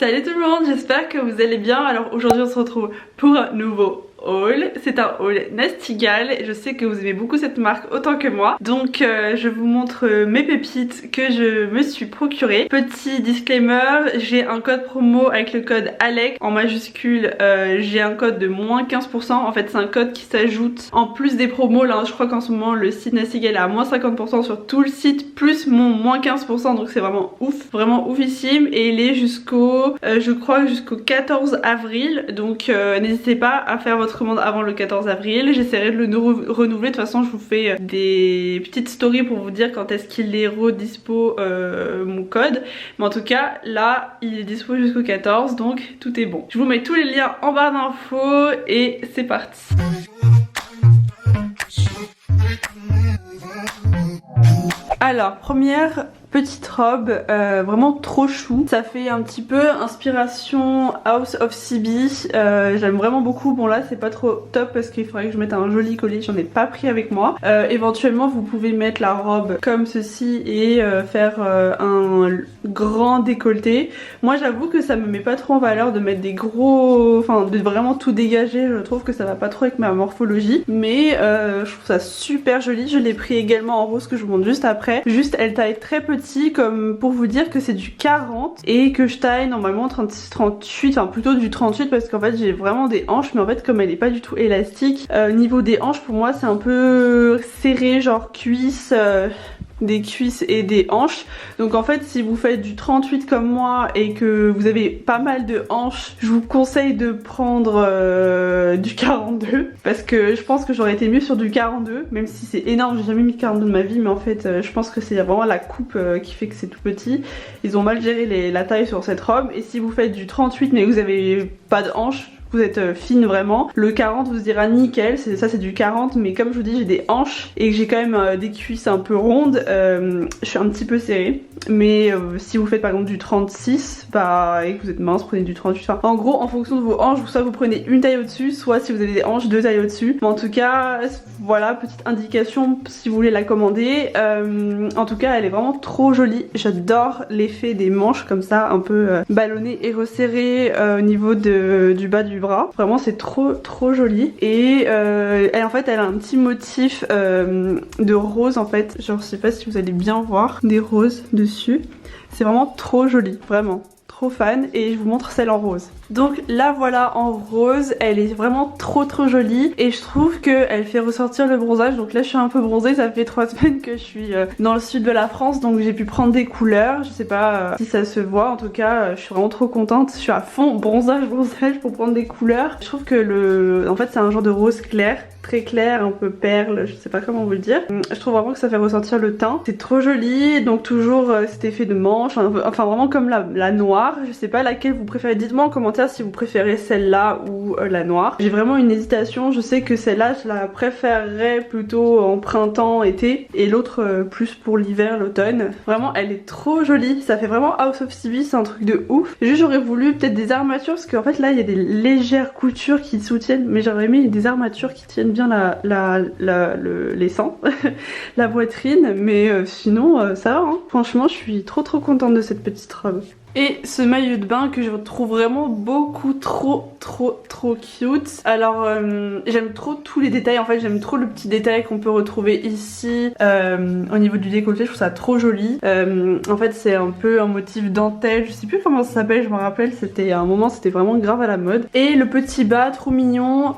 Salut tout le monde, j'espère que vous allez bien. Alors aujourd'hui on se retrouve pour un nouveau haul. C'est un haul Nasty Gal. Je sais que vous aimez beaucoup cette marque autant que moi. Donc je vous montre mes pépites que je me suis procurées. Petit disclaimer, j'ai un code promo avec le code ALEC en majuscule. J'ai un code de moins 15%. En fait c'est un code qui s'ajoute en plus des promos. Là je crois qu'en ce moment le site Nasty Gal est à moins 50% sur tout le site plus mon moins 15%. Donc c'est vraiment ouf, vraiment oufissime. Et il est jusqu'au je crois jusqu'au 14 avril. Donc n'hésitez pas à faire votre commande avant le 14 avril. J'essaierai de le renouveler. De toute façon je vous fais des petites stories pour vous dire quand est-ce qu'il est redispo mon code. Mais en tout cas là il est dispo jusqu'au 14, donc tout est bon. Je vous mets tous les liens en barre d'infos et c'est parti. Alors première petite robe, vraiment trop chou. Ça fait un petit peu inspiration House of CB. J'aime vraiment beaucoup. Bon là c'est pas trop top parce qu'il faudrait que je mette un joli collier. J'en ai pas pris avec moi. Éventuellement vous pouvez mettre la robe comme ceci et faire un grand décolleté. Moi j'avoue que ça me met pas trop en valeur de mettre des gros... Enfin de vraiment tout dégager. Je trouve que ça va pas trop avec ma morphologie. Mais je trouve ça super joli. Je l'ai pris également en rose que je vous montre juste après. Juste elle taille très petit, comme pour vous dire que c'est du 40 et que je taille normalement 36-38, enfin plutôt du 38 parce qu'en fait j'ai vraiment des hanches, mais en fait comme elle est pas du tout élastique, niveau des hanches pour moi c'est un peu serré, genre cuisse, des cuisses et des hanches. Donc en fait si vous faites du 38 comme moi et que vous avez pas mal de hanches, je vous conseille de prendre du 42 parce que je pense que j'aurais été mieux sur du 42, même si c'est énorme. J'ai jamais mis 42 de ma vie, mais en fait je pense que c'est vraiment la coupe qui fait que c'est tout petit. Ils ont mal géré la taille sur cette robe. Et si vous faites du 38 mais que vous avez pas de hanches, vous êtes fine vraiment, le 40 vous dira nickel. Ça c'est du 40, mais comme je vous dis j'ai des hanches et que j'ai quand même des cuisses un peu rondes, je suis un petit peu serrée. Mais si vous faites par exemple du 36 bah, et que vous êtes mince, prenez du 38. Enfin, en gros en fonction de vos hanches, soit vous prenez une taille au dessus, soit si vous avez des hanches, deux tailles au dessus. Mais en tout cas voilà, petite indication si vous voulez la commander. En tout cas elle est vraiment trop jolie. J'adore l'effet des manches comme ça, un peu ballonné et resserré au niveau du bas du bras. Vraiment c'est trop joli. Et elle en fait elle a un petit motif de rose en fait. Genre je sais pas si vous allez bien voir des roses dessus. C'est vraiment trop joli, vraiment. Trop fan, et je vous montre celle en rose. Donc là voilà en rose, elle est vraiment trop jolie et je trouve qu'elle fait ressortir le bronzage. Donc là je suis un peu bronzée, ça fait 3 semaines que je suis dans le sud de la France, donc j'ai pu prendre des couleurs. Je sais pas si ça se voit, en tout cas je suis vraiment trop contente. Je suis à fond bronzage pour prendre des couleurs. Je trouve que en fait c'est un genre de rose clair, très clair, un peu perle, je sais pas comment vous le dire. Je trouve vraiment que ça fait ressortir le teint. C'est trop joli, donc toujours cet effet de manche, enfin vraiment comme la noire. Je sais pas laquelle vous préférez, dites-moi en commentaire si vous préférez celle-là ou la noire. J'ai vraiment une hésitation, je sais que celle-là je la préférerais plutôt en printemps, été, et l'autre plus pour l'hiver, l'automne. Vraiment elle est trop jolie, ça fait vraiment House of CB, c'est un truc de ouf. Juste j'aurais voulu peut-être des armatures parce qu'en fait là il y a des légères coutures qui soutiennent, mais j'aurais aimé des armatures qui tiennent bien les sangs, la poitrine, mais sinon ça va hein. Franchement je suis trop contente de cette petite robe. Et ce maillot de bain que je trouve vraiment beaucoup trop cute. Alors j'aime trop tous les détails, en fait j'aime trop le petit détail qu'on peut retrouver ici au niveau du décolleté, je trouve ça trop joli. En fait c'est un peu un motif dentelle, je sais plus comment ça s'appelle, je me rappelle, c'était à un moment c'était vraiment grave à la mode. Et le petit bas trop mignon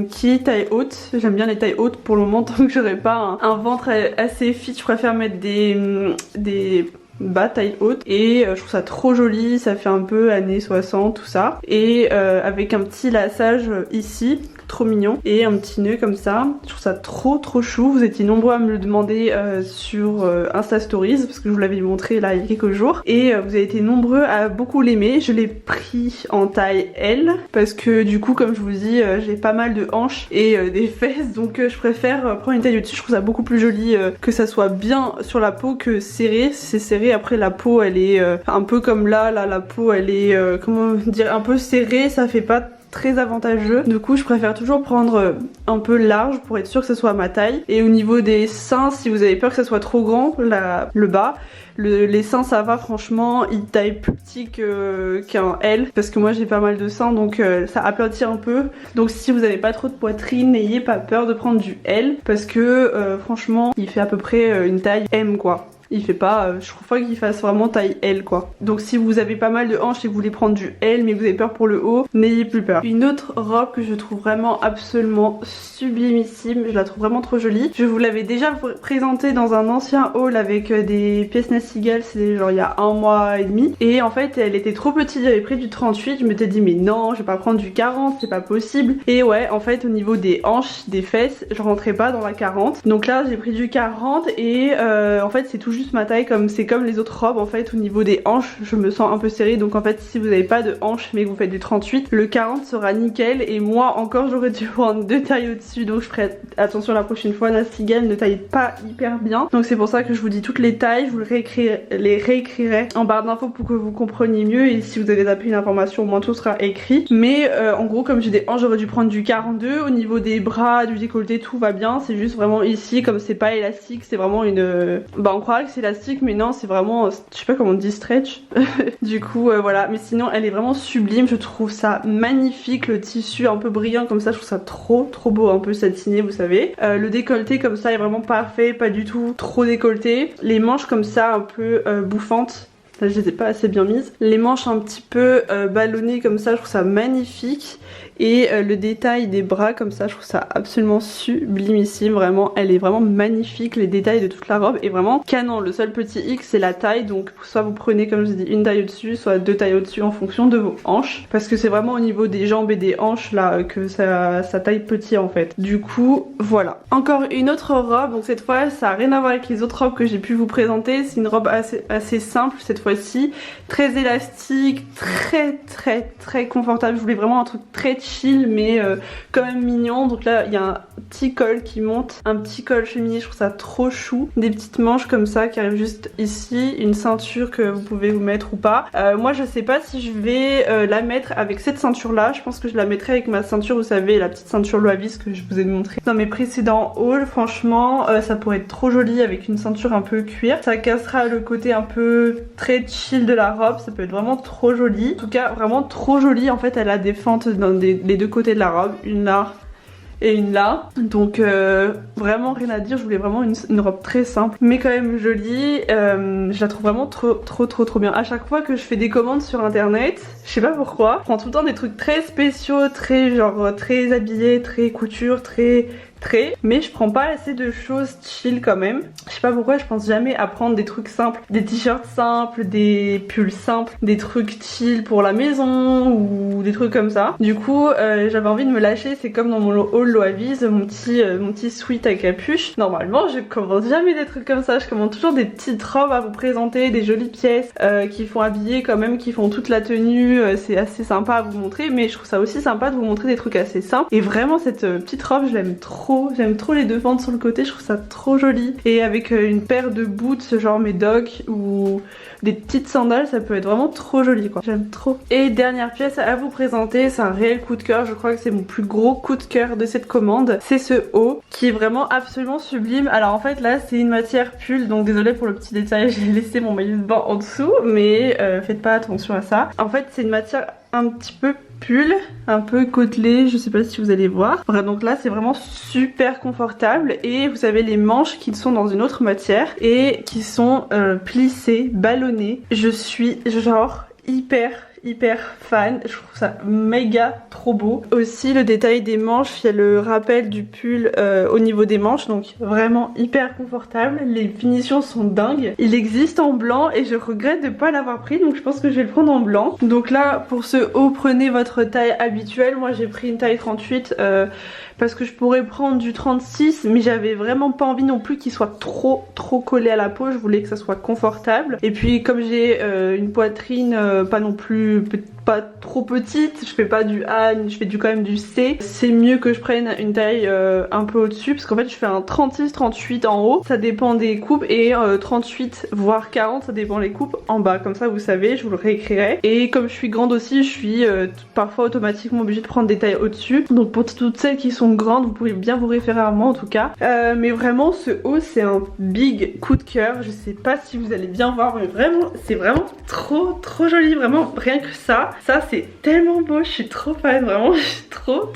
qui est taille haute, j'aime bien les tailles hautes pour le moment, tant que j'aurai pas un ventre assez fit, je préfère mettre des bas taille haute, et je trouve ça trop joli, ça fait un peu années 60 tout ça, et avec un petit laçage ici trop mignon et un petit nœud comme ça. Je trouve ça trop chou. Vous étiez nombreux à me le demander sur Insta Stories parce que je vous l'avais montré là il y a quelques jours, et vous avez été nombreux à beaucoup l'aimer. Je l'ai pris en taille L parce que du coup comme je vous dis j'ai pas mal de hanches et des fesses, donc je préfère prendre une taille au-dessus. Je trouve ça beaucoup plus joli que ça soit bien sur la peau que serré. Si c'est serré après la peau elle est un peu comme là la peau elle est comment dire un peu serrée, ça fait pas très avantageux. Du coup je préfère toujours prendre un peu large pour être sûr que ce soit à ma taille. Et au niveau des seins, si vous avez peur que ça soit trop grand, le bas, les seins ça va, franchement ils taillent plus petit qu'un L, parce que moi j'ai pas mal de seins, donc ça aplatit un peu. Donc si vous avez pas trop de poitrine, n'ayez pas peur de prendre du L, parce que franchement il fait à peu près une taille M quoi. Il fait pas, je trouve pas qu'il fasse vraiment taille L quoi. Donc si vous avez pas mal de hanches et que vous voulez prendre du L mais que vous avez peur pour le haut, n'ayez plus peur. Une autre robe que je trouve vraiment absolument sublimissime, je la trouve vraiment trop jolie. Je vous l'avais déjà présentée dans un ancien haul avec des pièces Nasty Gal, c'est genre il y a 1 mois et demi. Et en fait elle était trop petite, j'avais pris du 38, je m'étais dit mais non, je vais pas prendre du 40, c'est pas possible. Et ouais, en fait au niveau des hanches, des fesses, je rentrais pas dans la 40. Donc là j'ai pris du 40 et en fait c'est tout juste ma taille, comme c'est comme les autres robes en fait. Au niveau des hanches je me sens un peu serrée, donc en fait si vous n'avez pas de hanches mais que vous faites du 38, le 40 sera nickel. Et moi encore j'aurais dû prendre 2 tailles au-dessus, donc je ferai attention la prochaine fois. Nasty Gal ne taille pas hyper bien, donc c'est pour ça que je vous dis toutes les tailles. Je vous les réécrirai en barre d'infos pour que vous compreniez mieux, et si vous avez zappé une information au moins tout sera écrit. Mais en gros comme j'ai des hanches j'aurais dû prendre du 42. Au niveau des bras, du décolleté, tout va bien, c'est juste vraiment ici comme c'est pas élastique, c'est vraiment une... Bah on croirait que c'est élastique mais non, c'est vraiment, je sais pas comment on dit, stretch. Du coup voilà, mais sinon elle est vraiment sublime, je trouve ça magnifique. Le tissu un peu brillant comme ça, je trouve ça trop beau, un peu satiné vous savez. Le décolleté comme ça est vraiment parfait, pas du tout trop décolleté. Les manches comme ça un peu bouffantes, là je les ai pas assez bien mises. Les manches un petit peu ballonnées comme ça, je trouve ça magnifique. Et le détail des bras comme ça, je trouve ça absolument sublimissime. Vraiment, elle est vraiment magnifique. Les détails de toute la robe est vraiment canon. Le seul petit hic c'est la taille, donc soit vous prenez comme je dis une taille au-dessus, soit 2 tailles au-dessus en fonction de vos hanches, parce que c'est vraiment au niveau des jambes et des hanches là que ça taille petit en fait. Du coup voilà. Encore une autre robe, donc cette fois ça a rien à voir avec les autres robes que j'ai pu vous présenter. C'est une robe assez simple cette fois-ci, très élastique, très confortable. Je voulais vraiment un truc très chill mais quand même mignon. Donc là il y a un petit col qui monte, un petit col cheminier, je trouve ça trop chou. Des petites manches comme ça qui arrivent juste ici, une ceinture que vous pouvez vous mettre ou pas. Moi je sais pas si je vais la mettre avec cette ceinture là, je pense que je la mettrai avec ma ceinture, vous savez la petite ceinture Loavis que je vous ai montré dans mes précédents hauls. Franchement ça pourrait être trop joli avec une ceinture un peu cuir, ça cassera le côté un peu très chill de la robe, ça peut être vraiment trop joli. En tout cas vraiment trop joli. En fait elle a des fentes dans les deux côtés de la robe, une là et une là, donc vraiment rien à dire. Je voulais vraiment une robe très simple mais quand même jolie. Je la trouve vraiment trop bien. À chaque fois que je fais des commandes sur internet, je sais pas pourquoi, je prends tout le temps des trucs très spéciaux, très genre très habillés, très couture, mais je prends pas assez de choses chill quand même. Je sais pas pourquoi, je pense jamais à prendre des trucs simples, des t-shirts simples, des pulls simples, des trucs chill pour la maison ou des trucs comme ça. Du coup j'avais envie de me lâcher. C'est comme dans mon haul Loavis, mon petit sweat à capuche. Normalement je commande jamais des trucs comme ça, je commande toujours des petites robes à vous présenter, des jolies pièces qui font habiller quand même, qui font toute la tenue. C'est assez sympa à vous montrer, mais je trouve ça aussi sympa de vous montrer des trucs assez simples. Et vraiment cette petite robe je l'aime trop. J'aime trop les deux fentes sur le côté, je trouve ça trop joli. Et avec une paire de boots genre mes dogs ou des petites sandales, ça peut être vraiment trop joli quoi. J'aime trop. Et dernière pièce à vous présenter, c'est un réel coup de cœur. Je crois que c'est mon plus gros coup de cœur de cette commande. C'est ce haut qui est vraiment absolument sublime. Alors en fait là c'est une matière pull, donc désolée pour le petit détail, j'ai laissé mon maillot de bain en dessous, mais faites pas attention à ça. En fait c'est une matière un petit peu pull, un peu côtelé, je sais pas si vous allez voir. Bref, donc là c'est vraiment super confortable et vous avez les manches qui sont dans une autre matière et qui sont plissées, ballonnées. Je suis genre hyper fan, je trouve ça méga trop beau. Aussi le détail des manches, il y a le rappel du pull au niveau des manches, donc vraiment hyper confortable. Les finitions sont dingues. Il existe en blanc et je regrette de pas l'avoir pris, donc je pense que je vais le prendre en blanc. Donc là pour ce haut, prenez votre taille habituelle. Moi j'ai pris une taille 38 parce que je pourrais prendre du 36, mais j'avais vraiment pas envie non plus qu'il soit trop collé à la peau. Je voulais que ça soit confortable. Et puis comme j'ai une poitrine pas non plus pas trop petite, je fais pas du A, je fais quand même du C. C'est mieux que je prenne une taille un peu au-dessus parce qu'en fait je fais un 36-38 en haut, ça dépend des coupes, et 38 voire 40, ça dépend les coupes en bas. Comme ça vous savez, je vous le réécrirai. Et comme je suis grande aussi, je suis parfois automatiquement obligée de prendre des tailles au-dessus. Donc pour toutes celles qui sont grandes, vous pouvez bien vous référer à moi en tout cas. Mais vraiment ce haut c'est un big coup de cœur. Je sais pas si vous allez bien voir, mais vraiment c'est vraiment trop joli, vraiment rien que ça. Ça c'est tellement beau, je suis trop fan, vraiment je suis trop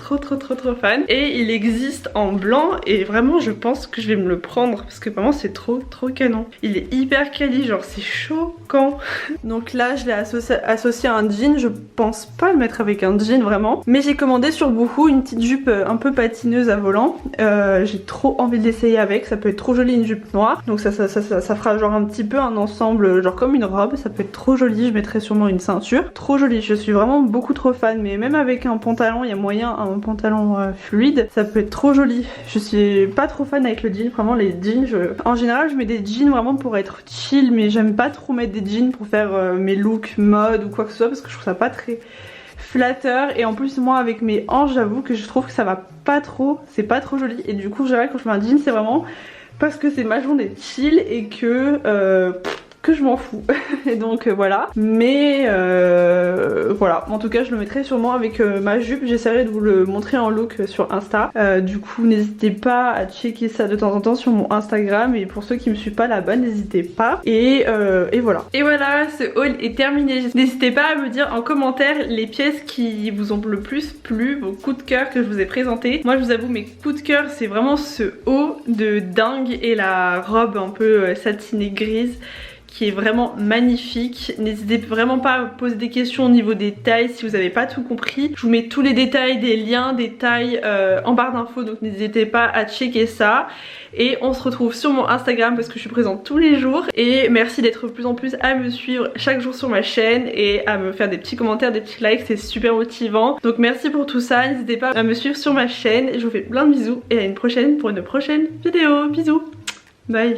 fan. Et il existe en blanc et vraiment je pense que je vais me le prendre parce que vraiment c'est trop canon. Il est hyper quali, genre c'est choquant. Donc là je l'ai associé à un jean, je pense pas le mettre avec un jean vraiment. Mais j'ai commandé sur Boohoo une petite jupe un peu patineuse à volant. J'ai trop envie de l'essayer avec, ça peut être trop joli une jupe noire. Donc ça fera genre un petit peu un ensemble, genre comme une robe, ça peut être trop joli, je mettrai sûrement une ceinture. Trop joli, je suis vraiment beaucoup trop fan, mais même avec un pantalon, il y a moyen, un pantalon fluide, ça peut être trop joli. Je suis pas trop fan avec le jean, vraiment les jeans, en général je mets des jeans vraiment pour être chill, mais j'aime pas trop mettre des jeans pour faire mes looks mode ou quoi que ce soit parce que je trouve ça pas très flatteur, et en plus moi avec mes hanches j'avoue que je trouve que ça va pas trop, c'est pas trop joli, et du coup en général quand je mets un jean c'est vraiment parce que c'est ma journée chill et que je m'en fous. Et donc voilà. Mais voilà, en tout cas je le mettrai sûrement avec ma jupe. J'essaierai de vous le montrer en look sur Insta. Du coup n'hésitez pas à checker ça de temps en temps sur mon Instagram, et pour ceux qui me suivent pas là-bas n'hésitez pas. Et voilà. Et voilà, ce haul est terminé. N'hésitez pas à me dire en commentaire les pièces qui vous ont le plus plu, vos coups de cœur que je vous ai présentés. Moi je vous avoue mes coups de cœur c'est vraiment ce haut de dingue et la robe un peu satinée grise qui est vraiment magnifique. N'hésitez vraiment pas à me poser des questions au niveau des tailles si vous n'avez pas tout compris. Je vous mets tous les détails, des liens, des tailles en barre d'infos, donc n'hésitez pas à checker ça. Et on se retrouve sur mon Instagram parce que je suis présente tous les jours. Et merci d'être de plus en plus à me suivre chaque jour sur ma chaîne et à me faire des petits commentaires, des petits likes, c'est super motivant. Donc merci pour tout ça, n'hésitez pas à me suivre sur ma chaîne. Je vous fais plein de bisous et à une prochaine pour une prochaine vidéo. Bisous, bye.